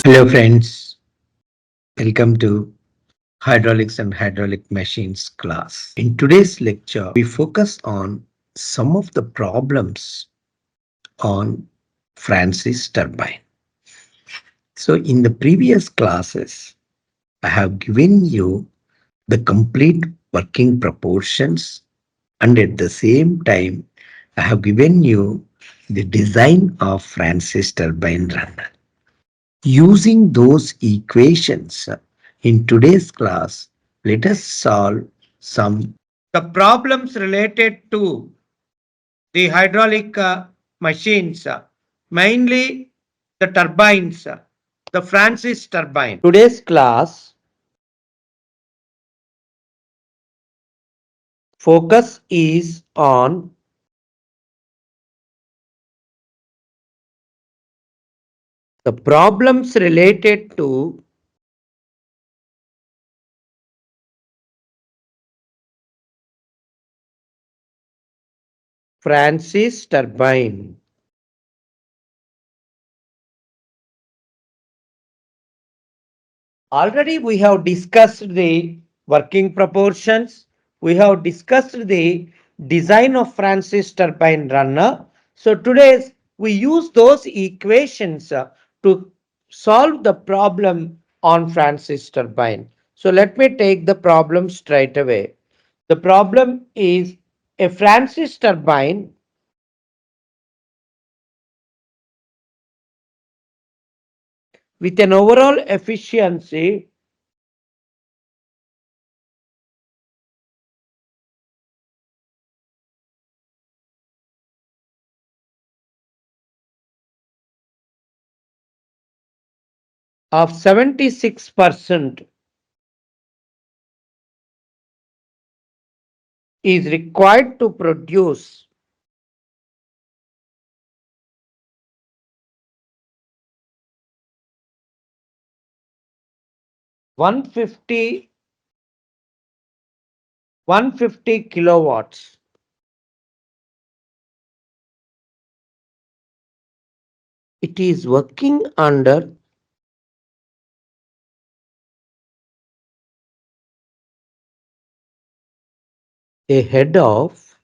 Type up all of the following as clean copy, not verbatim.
Hello, friends. Welcome to Hydraulics and Hydraulic Machines class. In today's lecture, we focus on some of the problems on Francis turbine. So, in the previous classes, I have given you the complete working proportions, and at the same time, I have given you the design of Francis turbine runner. Using those equations in today's class, let us solve some the problems related to the hydraulic machines, mainly the turbines, the Francis turbine. Today's class focus is on the problems related to Francis turbine. Already we have discussed the working proportions. We have discussed the design of Francis turbine runner. So today we use those equations to solve the problem on Francis turbine. So let me take the problem straight away. The problem is a Francis turbine with an overall efficiency of 76% is required to produce 150 150 kilowatts. It is working under a head of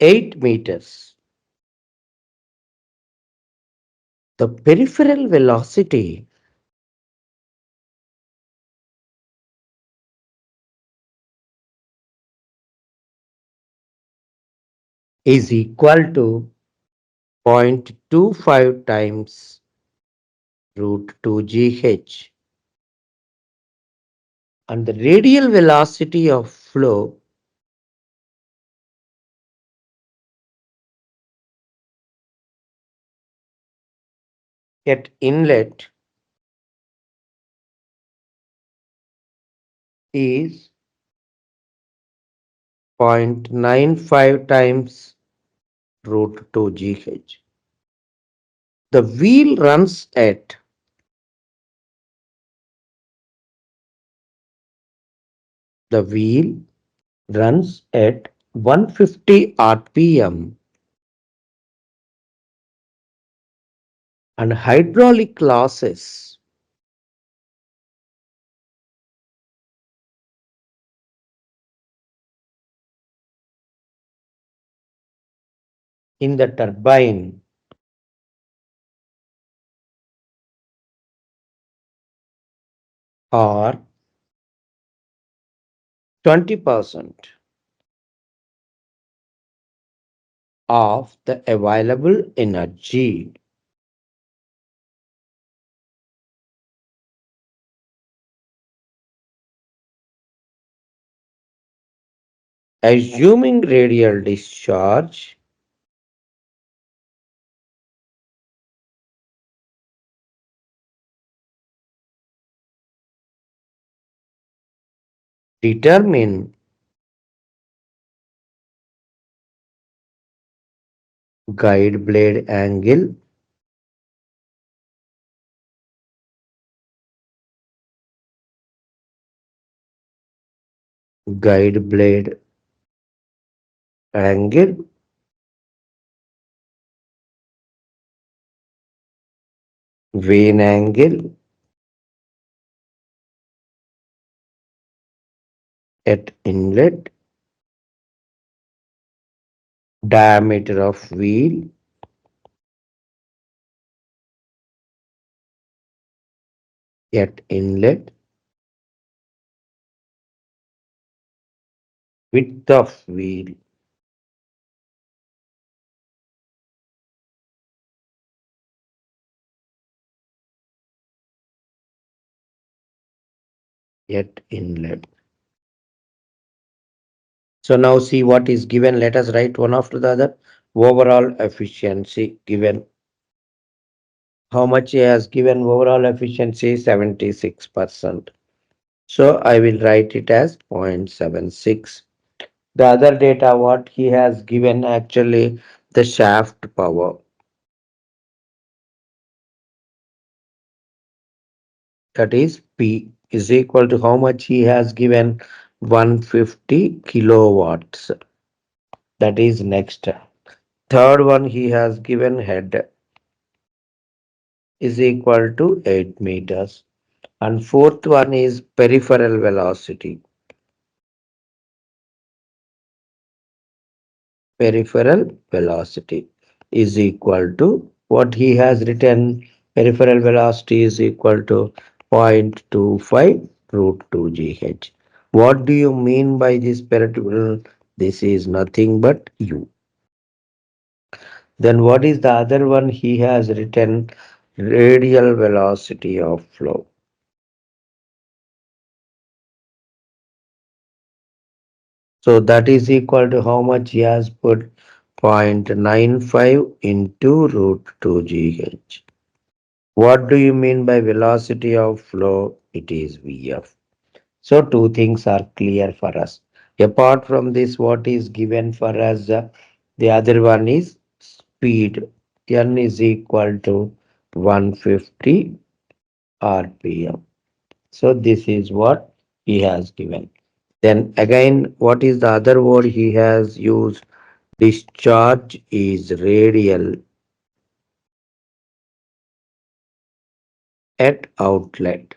8 meters. The peripheral velocity is equal to 0.25 times root 2 GH, and the radial velocity of flow at inlet is 0.95 times root 2 GH. The wheel runs at the wheel runs at 150 rpm, and hydraulic losses in the turbine are 20% of the available energy. Assuming radial discharge, determine guide blade angle, guide blade angle vane angle at inlet, diameter of wheel at inlet, width of wheel at inlet. So now see what is given. Let us write one after the other. Overall efficiency given. How much he has given overall efficiency? 76%. So I will write it as 0.76. The other data what he has given actually the shaft power. That is P is equal to how much he has given 150 kilowatts. That is next. Third one he has given head is equal to 8 meters. And fourth one is peripheral velocity. Peripheral velocity is equal to what he has written. Peripheral velocity is equal to 0.25 root 2 GH. What do you mean by this peripheral? This is nothing but U. Then what is the other one he has written? Radial velocity of flow. So that is equal to how much he has put? 0.95 into root 2 GH. What do you mean by velocity of flow? It is Vf. So two things are clear for us. Apart from this, what is given for us? The other one is speed. N is equal to 150 RPM. So this is what he has given. Then again, what is the other word he has used? Discharge is radial at outlet.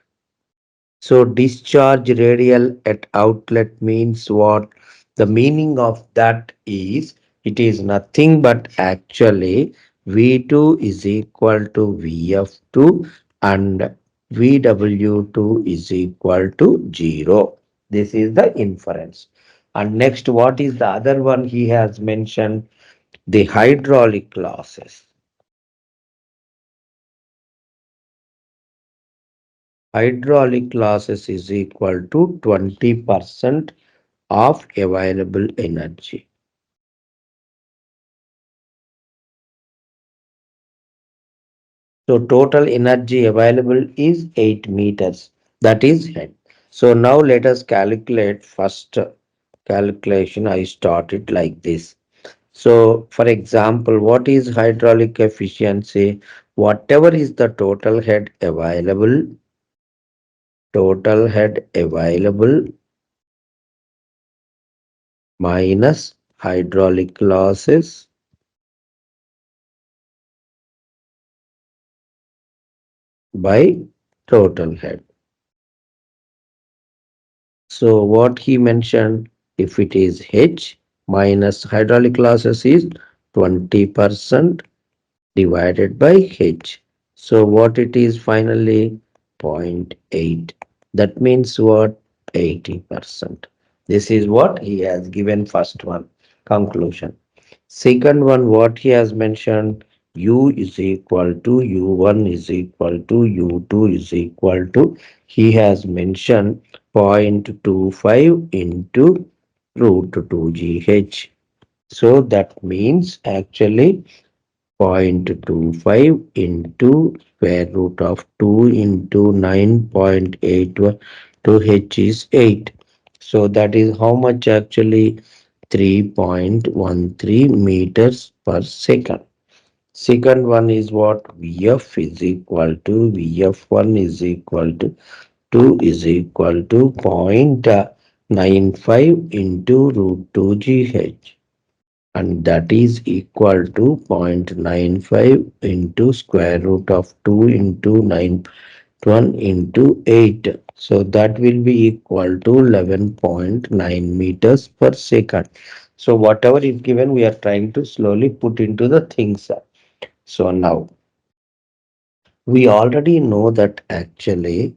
So discharge radial at outlet means what? The meaning of that is it is nothing but actually V2 is equal to Vf2 and Vw2 is equal to 0. This is the inference. And next, what is the other one he has mentioned? The hydraulic losses. Hydraulic losses is equal to 20% of available energy. So total energy available is 8 meters. That is head. So now let us calculate first calculation. I start it like this. So for example, what is hydraulic efficiency? Whatever is the total head available minus hydraulic losses by total head. So what he mentioned, if it is H minus hydraulic losses is 20% divided by H. So what it is finally? Zero point 0.8. That means what? 80%. This is what he has given first one. Conclusion. Second one, what he has mentioned, U is equal to U1 is equal to U2 is equal to, he has mentioned 0.25 into root 2 GH. So that means actually 0.25 into square root of 2 into 9.81 to H is 8. So that is how much actually? 3.13 meters per second. Second one is what? Vf is equal to Vf1 is equal to 2 is equal to 0.95 into root 2 GH. and that is equal to 0.95 into square root of 2 into 9 into 8. So that will be equal to 11.9 meters per second. So whatever is given, we are trying to slowly put into the things. So now we already know that actually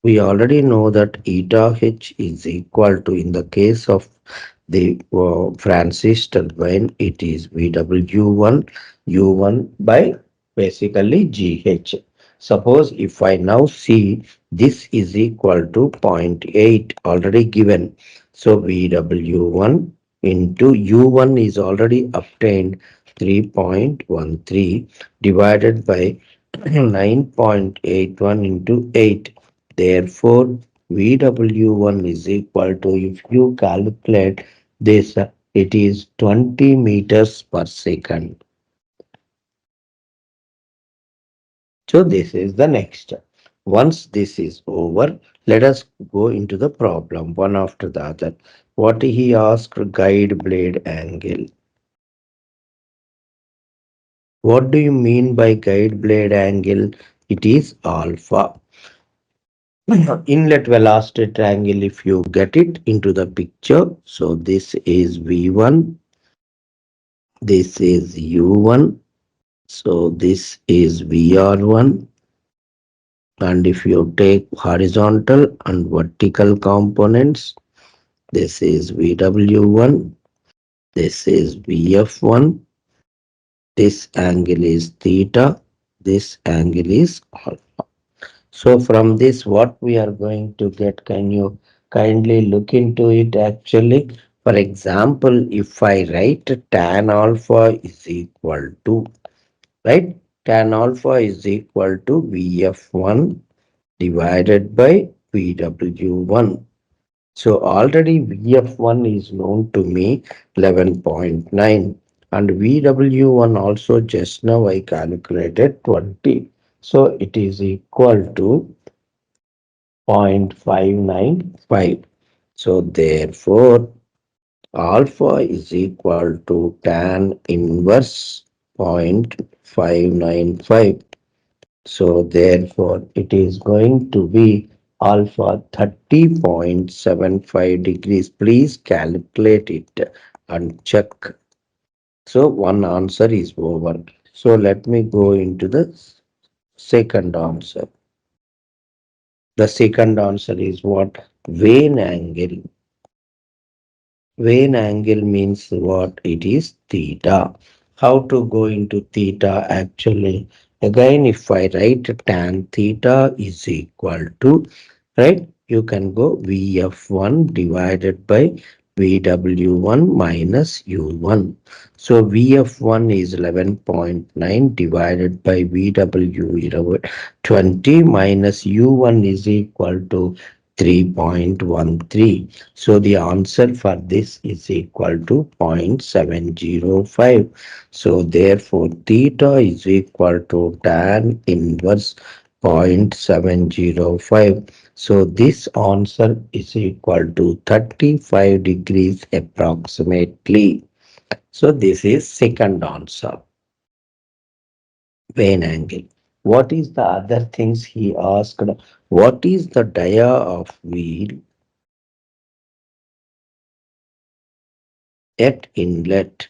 we already know that eta H is equal to, in the case of the Francis turbine, it is VW1 U1 by basically GH. Suppose if I now see this is equal to zero point 0.8 already given. So VW1 into U1 is already obtained 3.13 divided by 9.81 into 8. Therefore, VW1 is equal to, if you calculate this, it is 20 meters per second. So this is the next. Once this is over, let us go into the problem one after the other. What he asked, guide blade angle. What do you mean by guide blade angle? It is alpha. Inlet velocity triangle, if you get it into the picture. So this is V1, this is U1, so this is VR1, and if you take horizontal and vertical components, this is VW1, this is VF1, this angle is theta, this angle is alpha. So from this, what we are going to get, can you kindly look into it actually? For example, if I write tan alpha is equal to, right? Tan alpha is equal to VF1 divided by VW1. So already VF1 is known to me 11.9, and VW1 also just now I calculated 20. So it is equal to 0.595. So therefore, alpha is equal to tan inverse 0.595. So therefore, it is going to be alpha 30.75 degrees. Please calculate it and check. So one answer is over. So let me go into the second answer. The second answer is what? Vane angle. Vane angle means what? It is theta. How to go into theta actually? Again, if I write tan theta is equal to, right? You can go VF1 divided by VW1 minus U1. So VF1 is 11.9 divided by VW 20 minus U1 is equal to 3.13. So the answer for this is equal to 0.705. So therefore theta is equal to tan inverse 0.705. So this answer is equal to 35 degrees approximately. So this is second answer, Vane angle. What is the other things he asked? What is the dia of wheel at inlet?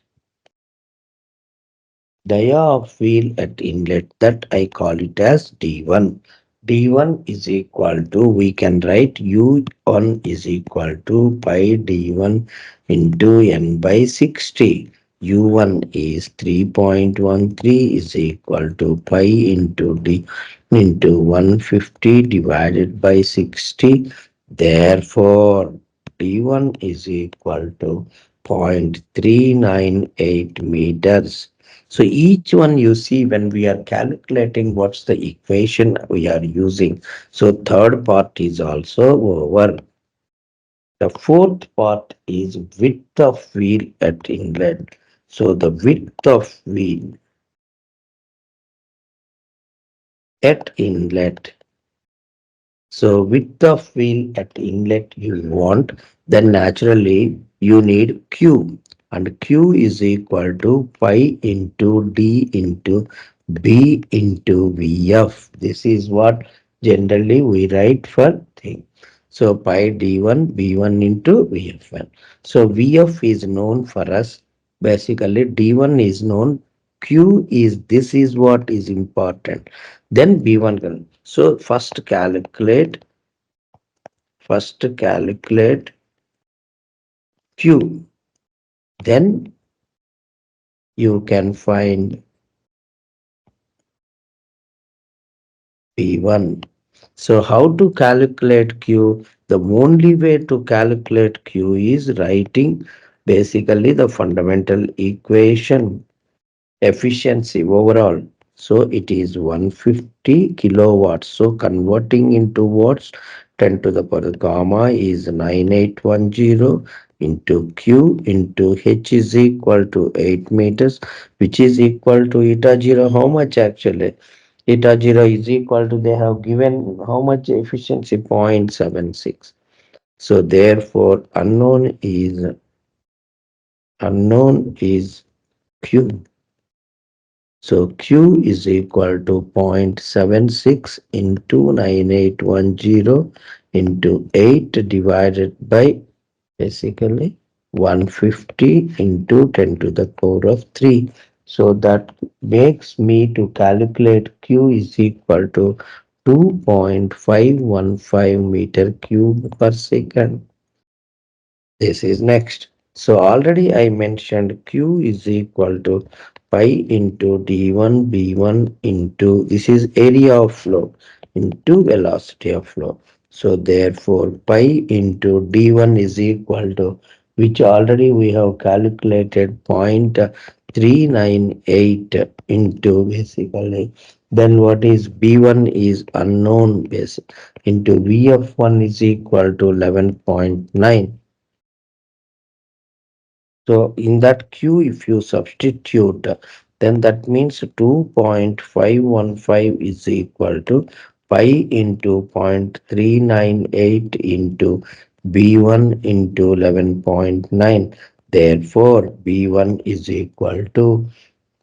Dia of wheel at inlet, that I call it as D1. D1 is equal to, we can write U1 is equal to pi D1 into N by 60. U1 is 3.13 is equal to pi into D into 150 divided by 60. Therefore, D1 is equal to 0.398 meters. So each one you see when we are calculating what's the equation we are using. So third part is also over. The fourth part is width of wheel at inlet. So the width of wheel at inlet. So width of wheel at inlet you want, then naturally you need Q, and Q is equal to pi into D into B into VF. This is what generally we write for thing. So pi D1 B1 into VF1. So VF is known for us. Basically D1 is known. Q is, this is what is important. Then B1 can. So first calculate Q. Then you can find P1. So how to calculate Q? The only way to calculate Q is writing basically the fundamental equation efficiency overall. So it is 150 kilowatts. So converting into watts, 10 to the power gamma is 9810 into Q into H is equal to 8 meters, which is equal to eta 0. How much actually? Eta 0 is equal to, they have given how much efficiency? 0.76. So therefore unknown is Q. So Q is equal to 0.76 into 9810 into 8 divided by basically 150 into 10 to the power of 3. So that makes me to calculate Q is equal to 2.515 meter cube per second. This is next. So already I mentioned Q is equal to pi into d1 b1 into, this is area of flow, into velocity of flow. So therefore pi into d1 is equal to, which already we have calculated, 0.398 into basically, then what is b1 is unknown base into vf1 is equal to 11.9. So in that Q, if you substitute, then that means 2.515 is equal to pi into 0.398 into B1 into 11.9. Therefore, B1 is equal to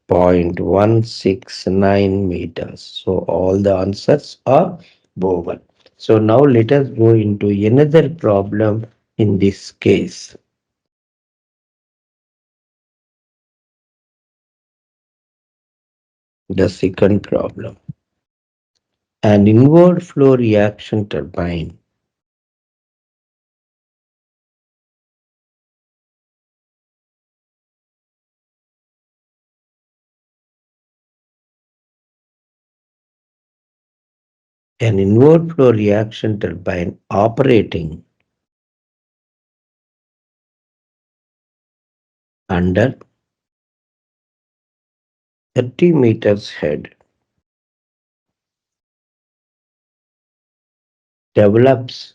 0.169 meters. So all the answers are both. So now let us go into another problem in this case. The second problem. An inward flow reaction turbine an inward flow reaction turbine operating under 30 meters head develops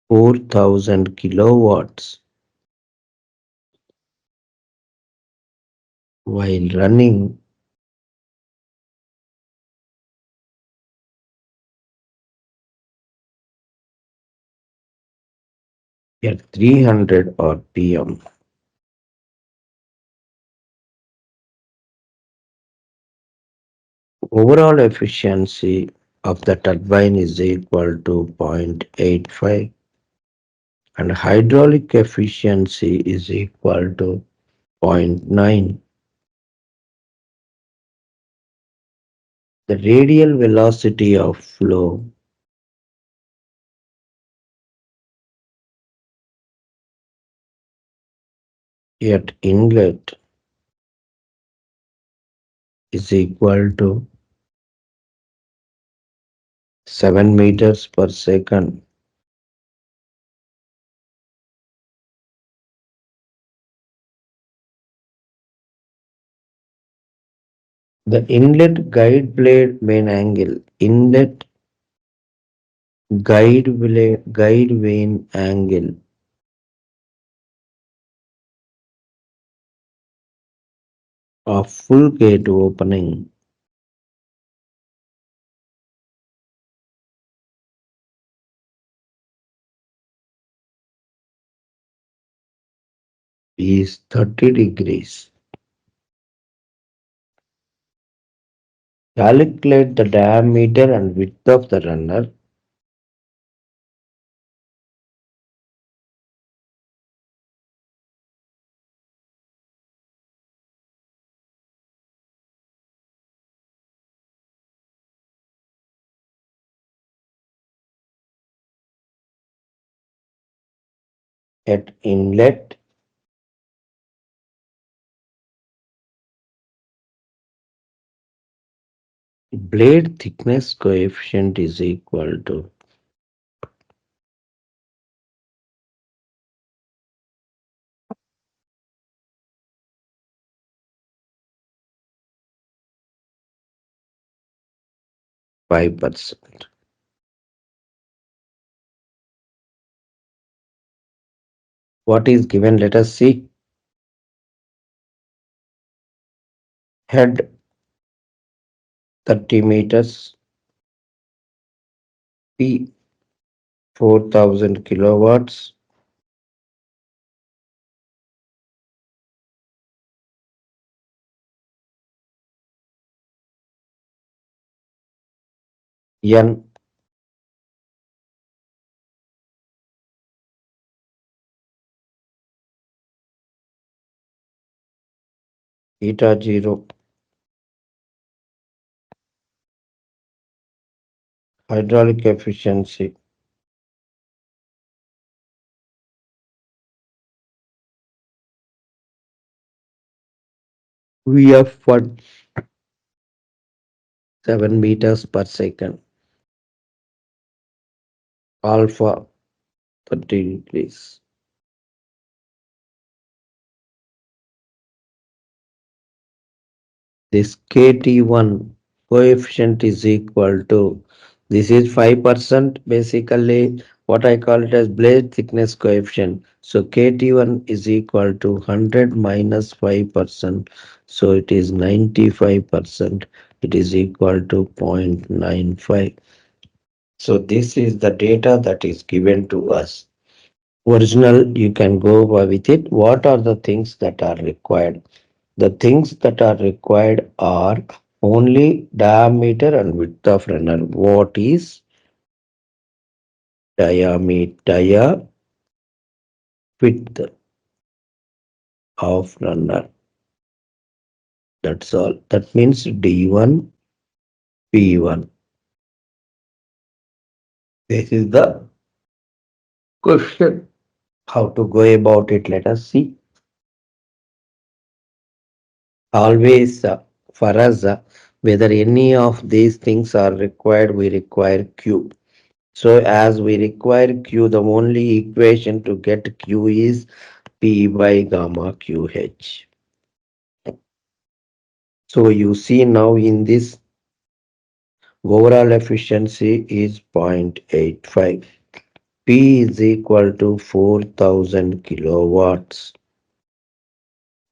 4,000 kilowatts while running at 300 rpm. Overall efficiency of the turbine is equal to 0.85 and hydraulic efficiency is equal to zero point 0.9. The radial velocity of flow at inlet is equal to 7 meters per second. The inlet guide vane angle of full gate opening is 30 degrees. Calculate the diameter and width of the runner at inlet. Blade thickness coefficient is equal to 5%. What is given? Let us see. Head 30 meters, P 4000 kilowatts, N eta 0, hydraulic efficiency. VF1 7 meters per second, alpha 30 degrees. This KT1 coefficient is equal to, this is 5%, basically what I call it as blade thickness coefficient. So KT1 is equal to 100 minus 5%. So it is 95%. It is equal to 0.95. So this is the data that is given to us. Original, you can go with it. What are the things that are required? The things that are required are only diameter and width of runner. What is diameter, width of runner? That's all. That means D1, P1. This is the question. How to go about it? Let us see. Always for us, whether any of these things are required, we require Q. So as we require Q, the only equation to get Q is P by gamma QH. So you see now in this overall efficiency is 0.85. P is equal to 4000 kilowatts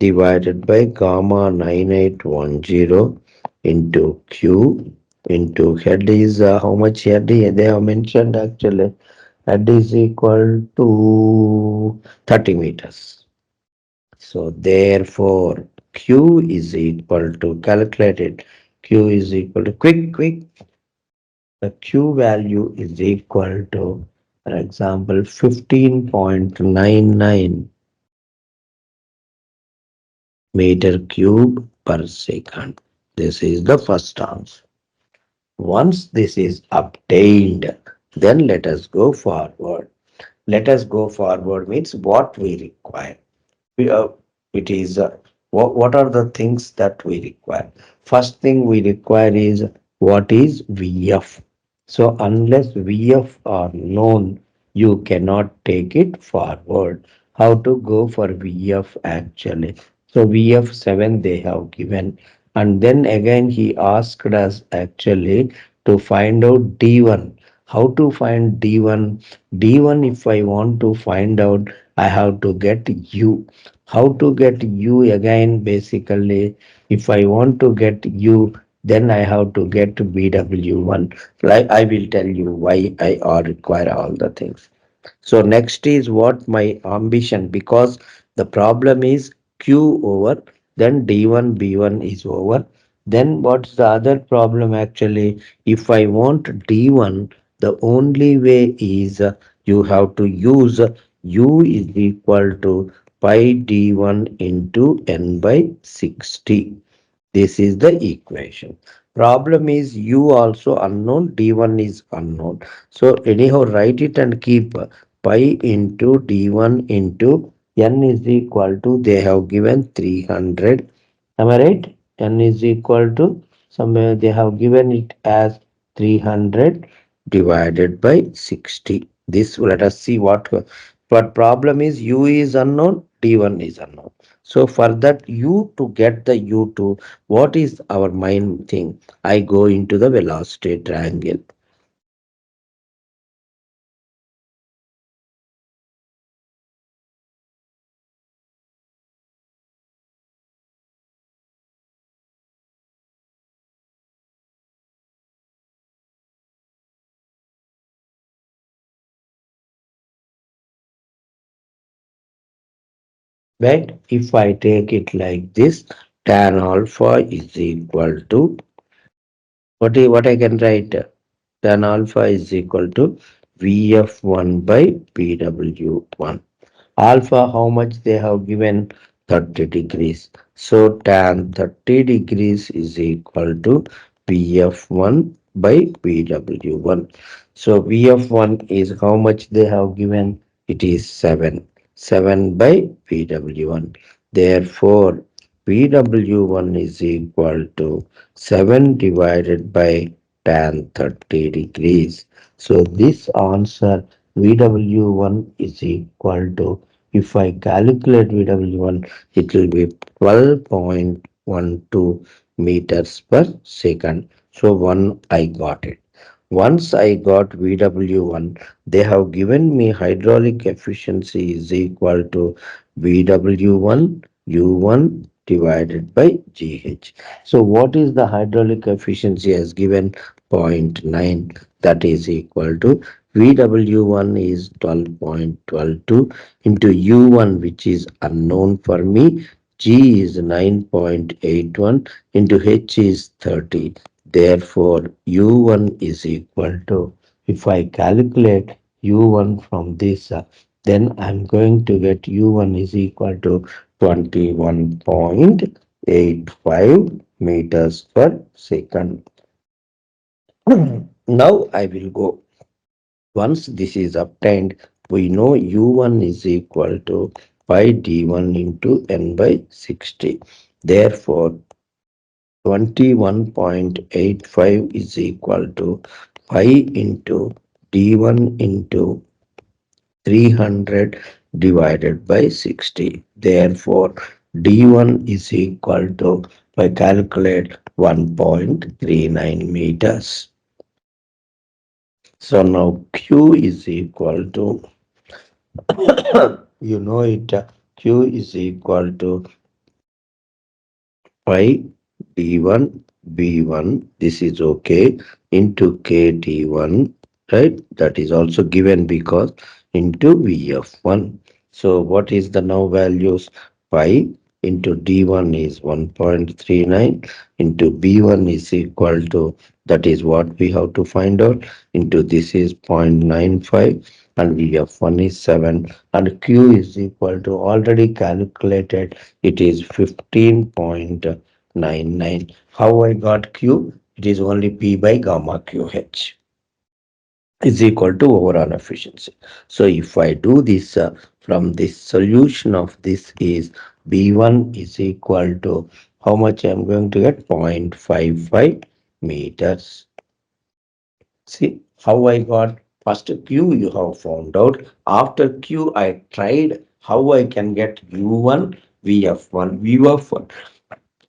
divided by gamma 9810 into Q into head is how much head they have mentioned actually. Head is equal to 30 meters. So therefore Q is equal to, calculated, Q is equal to, quick, the Q value is equal to, for example, 15.99 meter cube per second. This is the first answer. Once this is obtained, then let us go forward. Let us go forward means what we require. We, it is what are the things that we require? First thing we require is what is VF. So unless VF are known, you cannot take it forward. How to go for VF actually? So VF 7 they have given, and then again he asked us actually to find out D1. How to find D1? D1, if I want to find out, I have to get U. How to get U again? Basically, if I want to get U, then I have to get BW1. Like I will tell you why I all require all the things. So next is what my ambition, because The problem is Q over, then D1, B1 is over. Then what's the other problem actually? If I want D1, the only way is you have to use U is equal to pi D1 into N by 60. This is the equation. Problem is U also unknown, D1 is unknown. So anyhow, write it and keep pi into D1 into N is equal to, they have given 300. Am I right? N is equal to, somewhere they have given it as 300 divided by 60. This, let us see what problem is. U is unknown, D1 is unknown. So for that U, to get the U2, what is our mind thing? I go into the velocity triangle. But if I take it like this, tan alpha is equal to, what I can write? Tan alpha is equal to VF1 by PW1. Alpha, how much they have given? 30 degrees. So tan 30 degrees is equal to VF1 by PW1. So VF1 is how much they have given? It is 7. 7 by PW1. Therefore, PW1 is equal to 7 divided by tan 30 degrees. So this answer VW1 is equal to, if I calculate VW1, it will be 12.12 meters per second. So one, I got it. Once I got VW1, they have given me hydraulic efficiency is equal to VW1 U1 divided by GH. So what is the hydraulic efficiency as given? 0.9. That is equal to VW1 is 12.12 into U1, which is unknown for me. G is 9.81 into H is 30. Therefore, U1 is equal to, if I calculate U1 from this, then I'm going to get U1 is equal to 21.85 meters per second. Now I will go. Once this is obtained, we know U1 is equal to pi D1 into N by 60. Therefore, 21.85 is equal to pi into D1 into 300 divided by 60. Therefore, D1 is equal to, by calculate, 1.39 meters. So now Q is equal to, you know it, Q is equal to pi D1 B1, this is okay, into K D1, right? That is also given because into VF1. So what is the now values? Pi into D1 is 1.39 into B1 is equal to, that is what we have to find out, into this is 0.95 and VF1 is 7 and Q is equal to, already calculated, it is 15.99. How I got Q? It is only P by gamma QH is equal to overall efficiency. So if I do this from this solution of this is B1 is equal to, how much I am going to get? 0.55 meters. See how I got first Q you have found out. After Q I tried how I can get U1 VF1. VF1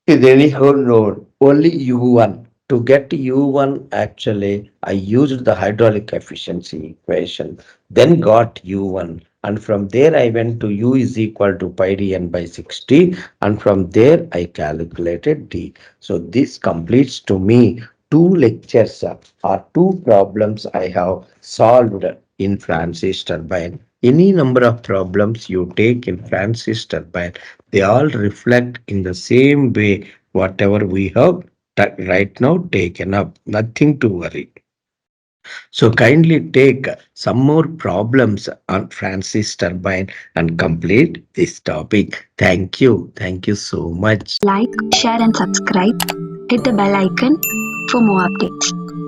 is anyhow known only U1. To get U1, actually, I used the hydraulic efficiency equation, then got U1. And from there, I went to U is equal to pi dn by 60. And from there, I calculated D. So this completes to me two lectures or two problems I have solved in Francis turbine. Any number of problems you take in Francis turbine, they all reflect in the same way whatever we have right now taken up. Nothing to worry. So kindly take some more problems on Francis turbine and complete this topic. Thank you. Thank you so much. Like, share, and subscribe. Hit the bell icon for more updates.